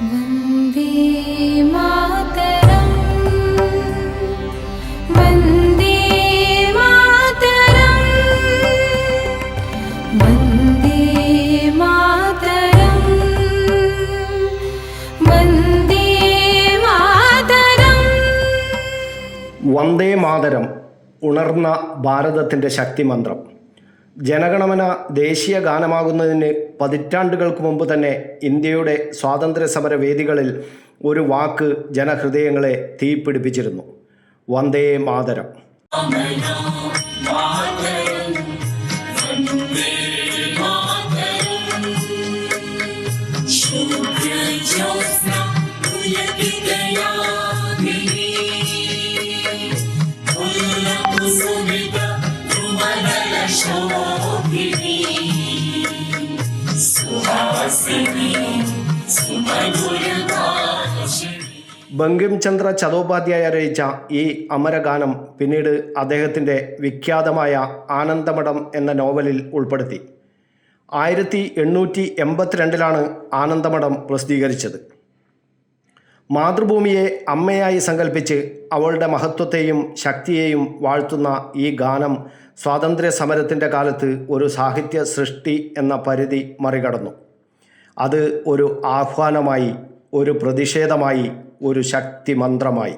വന്ദേ മാതരം വന്ദേ മാതരം വന്ദേ മാതരം വന്ദേ മാതരം. വന്ദേ മാതരം ഉണർന്ന ഭാരതത്തിൻ്റെ ശക്തിമന്ത്രം. ജനഗണമന ദേശീയ ഗാനമാകുന്നതിന് പതിറ്റാണ്ടുകൾക്ക് മുമ്പ് തന്നെ ഇന്ത്യയുടെ സ്വാതന്ത്ര്യ സമര വേദികളിൽ ഒരു വാക്ക് ജനഹൃദയങ്ങളെ തീപിടിപ്പിച്ചിരുന്നു: വന്ദേ മാതരം. ബങ്കിം ചന്ദ്ര ചതോപാധ്യായ രചിച്ച ഈ അമരഗാനം പിന്നീട് അദ്ദേഹത്തിൻ്റെ വിഖ്യാതമായ ആനന്ദമഠം എന്ന നോവലിൽ ഉൾപ്പെടുത്തി. 1882 ആനന്ദമഠം പ്രസിദ്ധീകരിച്ചത്. മാതൃഭൂമിയെ അമ്മയായി സങ്കല്പിച്ച് അവളുടെ മഹത്വത്തെയും ശക്തിയെയും വാഴ്ത്തുന്ന ഈ ഗാനം സ്വാതന്ത്ര്യ സമരത്തിൻ്റെ കാലത്ത് ഒരു സാഹിത്യ സൃഷ്ടി എന്ന പരിധി മറികടന്നു. അത് ഒരു ആഹ്വാനമായി, ഒരു പ്രതിഷേധമായി, ഒരു ശക്തി മന്ത്രമായി.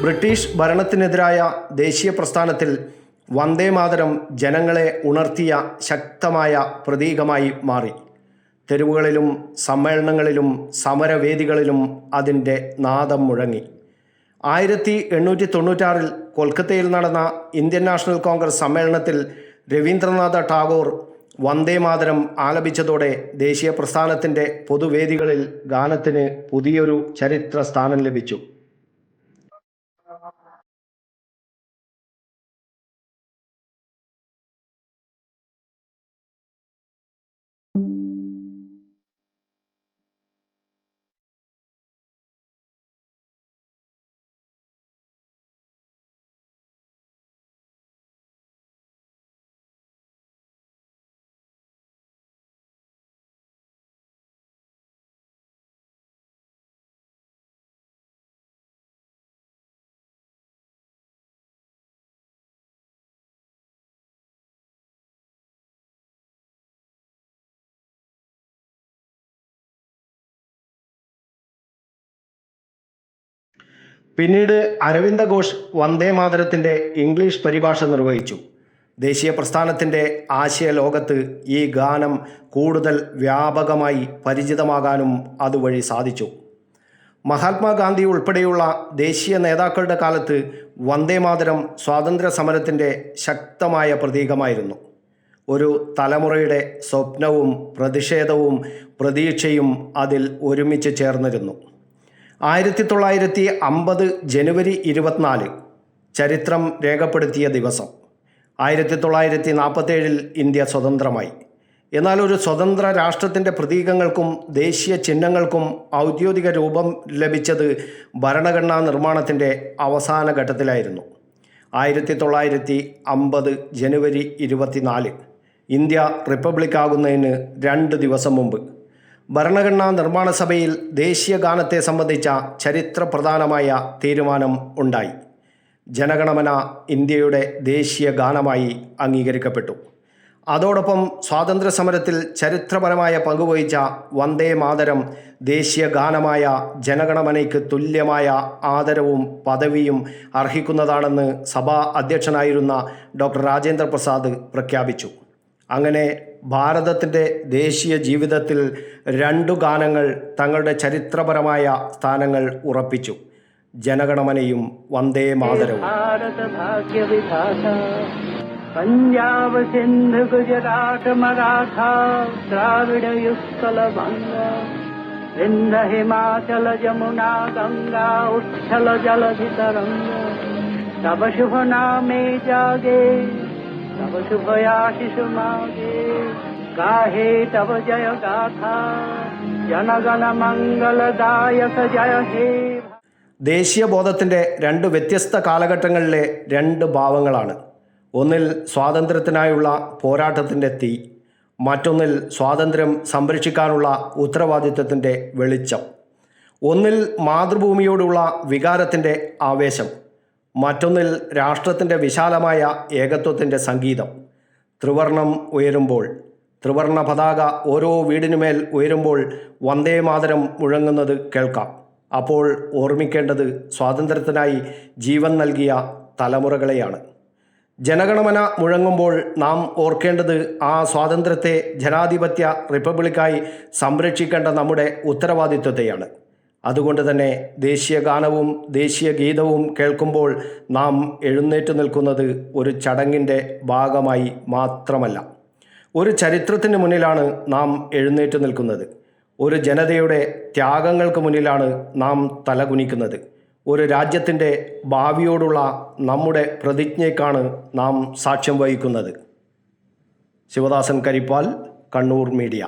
ബ്രിട്ടീഷ് ഭരണത്തിനെതിരായ ദേശീയ പ്രസ്ഥാനത്തിൽ വന്ദേ മാതരം ജനങ്ങളെ ഉണർത്തിയ ശക്തമായ പ്രതീകമായി മാറി. തെരുവുകളിലും സമ്മേളനങ്ങളിലും സമരവേദികളിലും അതിൻ്റെ നാദം മുഴങ്ങി. 1896 കൊൽക്കത്തയിൽ നടന്ന ഇന്ത്യൻ നാഷണൽ കോൺഗ്രസ് സമ്മേളനത്തിൽ രവീന്ദ്രനാഥ ടാഗോർ വന്ദേ മാതരം ആലപിച്ചതോടെ ദേശീയ പ്രസ്ഥാനത്തിൻ്റെ പൊതുവേദികളിൽ ഗാനത്തിന് പുതിയൊരു ചരിത്ര സ്ഥാനം ലഭിച്ചു. പിന്നീട് അരവിന്ദ ഘോഷ് വന്ദേ മാതരത്തിൻ്റെ ഇംഗ്ലീഷ് പരിഭാഷ നിർവഹിച്ചു. ദേശീയ പ്രസ്ഥാനത്തിൻ്റെ ആശയ ലോകത്ത് ഈ ഗാനം കൂടുതൽ വ്യാപകമായി പരിചിതമാകാനും അതുവഴി സാധിച്ചു. മഹാത്മാഗാന്ധി ഉൾപ്പെടെയുള്ള ദേശീയ നേതാക്കളുടെ കാലത്ത് വന്ദേ മാതരം സ്വാതന്ത്ര്യ സമരത്തിൻ്റെ ശക്തമായ പ്രതീകമായിരുന്നു. ഒരു തലമുറയുടെ സ്വപ്നവും പ്രതിഷേധവും പ്രതീക്ഷയും അതിൽ ഒരുമിച്ച് ചേർന്നിരുന്നു. 1950 ജനുവരി 24 ചരിത്രം രേഖപ്പെടുത്തിയ ദിവസം. 1947 ഇന്ത്യ സ്വതന്ത്രമായി. എന്നാൽ ഒരു സ്വതന്ത്ര രാഷ്ട്രത്തിൻ്റെ പ്രതീകങ്ങൾക്കും ദേശീയ ചിഹ്നങ്ങൾക്കും ഔദ്യോഗിക രൂപം ലഭിച്ചത് ഭരണഘടനാ നിർമ്മാണത്തിൻ്റെ അവസാന ഘട്ടത്തിലായിരുന്നു. 1950 ജനുവരി 24 ഇന്ത്യ റിപ്പബ്ലിക്കാകുന്നതിന് 2 ദിവസം മുമ്പ് ഭരണഘടനാ നിർമ്മാണ സഭയിൽ ദേശീയ ഗാനത്തെ സംബന്ധിച്ച ചരിത്രപ്രധാനമായ തീരുമാനം ഉണ്ടായി. ജനഗണമന ഇന്ത്യയുടെ ദേശീയ ഗാനമായി അംഗീകരിക്കപ്പെട്ടു. അതോടൊപ്പം സ്വാതന്ത്ര്യ സമരത്തിൽ ചരിത്രപരമായ പങ്കുവഹിച്ച വന്ദേ മാതരം ദേശീയ ഗാനമായ ജനഗണമനയ്ക്ക് തുല്യമായ ആദരവും പദവിയും അർഹിക്കുന്നതാണെന്ന് സഭാ അധ്യക്ഷനായിരുന്ന ഡോക്ടർ രാജേന്ദ്ര പ്രസാദ് പ്രഖ്യാപിച്ചു. അങ്ങനെ ഭാരതത്തിൻ്റെ ദേശീയ ജീവിതത്തിൽ 2 ഗാനങ്ങൾ തങ്ങളുടെ ചരിത്രപരമായ സ്ഥാനങ്ങൾ ഉറപ്പിച്ചു: ജനഗണമനയും വന്ദേ മാതരവും. പഞ്ചാബ് സിന്ധു ഗുജറാത്ത് മറാഠ ദ്രാവിഡ യുക്തല വംഗ വിന്ധ്യ ഹിമാചല ജമുന ഗംഗാ ഉച്ഛല ജലധി തരംഗ തവ ശുഭ നാമേ ജാഗേ तब शुभयाशिष मागे गाहे तब जय गाथा जनगण मंगलदायक जय हे. ദേശീയബോധത്തിൻ്റെ രണ്ട് വ്യത്യസ്ത കാലഘട്ടങ്ങളിലെ രണ്ട് ഭാവങ്ങളാണ്. ഒന്നിൽ സ്വാതന്ത്ര്യത്തിനായുള്ള പോരാട്ടത്തിൻ്റെ തീ, മറ്റൊന്നിൽ സ്വാതന്ത്ര്യം സംരക്ഷിക്കാനുള്ള ഉത്തരവാദിത്വത്തിൻ്റെ വെളിച്ചം. ഒന്നിൽ മാതൃഭൂമിയോടുള്ള വികാരത്തിൻ്റെ ആവേശം, മറ്റൊന്നിൽ രാഷ്ട്രത്തിൻ്റെ വിശാലമായ ഏകത്വത്തിൻ്റെ സംഗീതം. ത്രിവർണം ഉയരുമ്പോൾ, ത്രിവർണ പതാക ഓരോ വീടിനുമേൽ ഉയരുമ്പോൾ വന്ദേ മാതരം മുഴങ്ങുന്നത് കേൾക്കാം. അപ്പോൾ ഓർമ്മിക്കേണ്ടത് സ്വാതന്ത്ര്യത്തിനായി ജീവൻ നൽകിയ തലമുറകളെയാണ്. ജനഗണമന മുഴങ്ങുമ്പോൾ നാം ഓർക്കേണ്ടത് ആ സ്വാതന്ത്ര്യത്തെ ജനാധിപത്യ റിപ്പബ്ലിക്കായി സംരക്ഷിക്കേണ്ട നമ്മുടെ ഉത്തരവാദിത്വത്തെയാണ്. അതുകൊണ്ട് തന്നെ ദേശീയ ഗാനവും ദേശീയ ഗീതവും കേൾക്കുമ്പോൾ നാം എഴുന്നേറ്റ് നിൽക്കുന്നത് ഒരു ചടങ്ങിൻ്റെ ഭാഗമായി മാത്രമല്ല, ഒരു ചരിത്രത്തിന് മുന്നിലാണ് നാം എഴുന്നേറ്റ് നിൽക്കുന്നത്. ഒരു ജനതയുടെ ത്യാഗങ്ങൾക്ക് മുന്നിലാണ് നാം തലകുനിക്കുന്നത്. ഒരു രാജ്യത്തിൻ്റെ ഭാവിയോടുള്ള നമ്മുടെ പ്രതിജ്ഞയ്ക്കാണ് നാം സാക്ഷ്യം വഹിക്കുന്നത്. ശിവദാസൻ കരിപ്പാൽ, കണ്ണൂർ മീഡിയ.